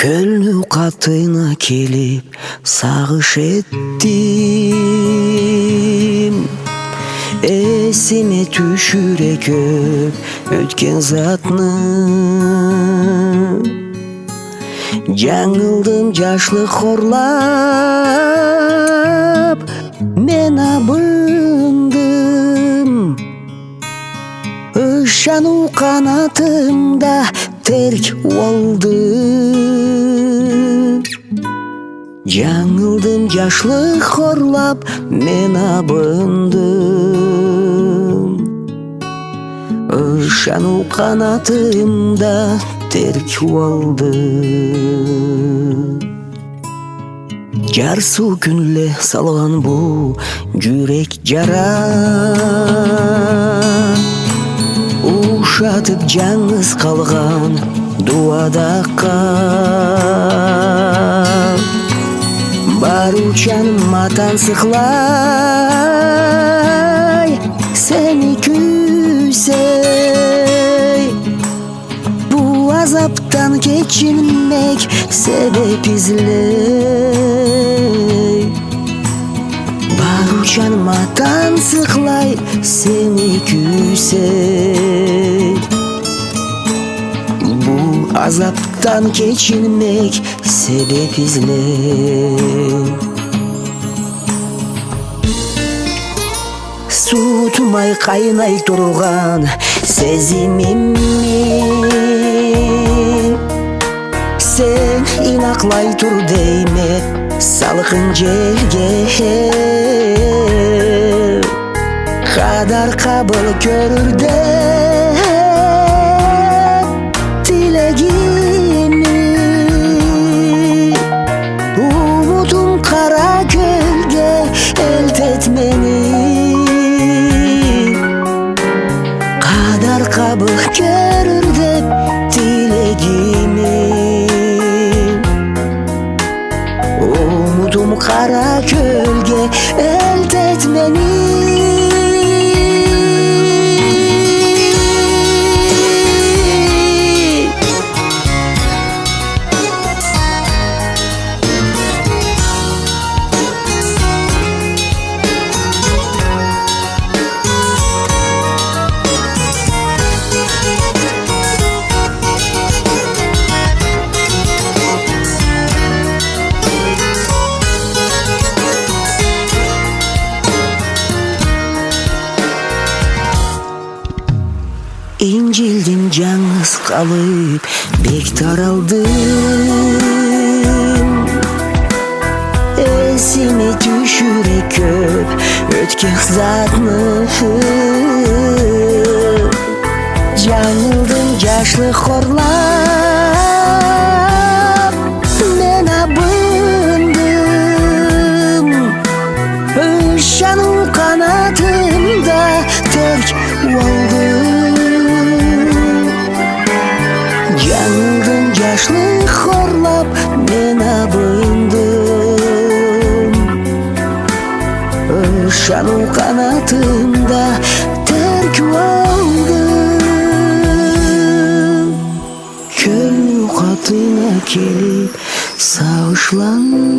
Кёлню қатына келіп сағыш еттім. Есіме түшіре көп өткен затны. Жаңылдым жашлық хорлап, мен абындым. Ышану қанатымда терк oldu. Жаңылдым жашлық хорлап, мен абындым. Ышану қанатымда терк oldu. Жарсу күнле салған бұл жүрек жара. Ушатып жаңыз қалған дуадаққа. Баручан матан сықлай, сені күсей. Бұл азаптан кечілмек себеп izley. Баручан матан сықлай, сені күсей. Бұл азаптан кечілмек sebep izley. Суытмай қайнай тұрған сезіміммен сен инақлай тұр дейме салқын жерге. Қадар қабыл көрірде kabul görür de dileğimi. Umudum kara gölge elde etmeni. İncildim canız kalıp bek daraldım. Esime düşüre köp ötken zatını. Canıldım yaşlı horlap, men abındım. Işanın kanatımda terk oldum. Yandım yaşlı horlap, men abındım. Işanım kanatımda terk oldum. Kölnü katına gelip sağışlandım.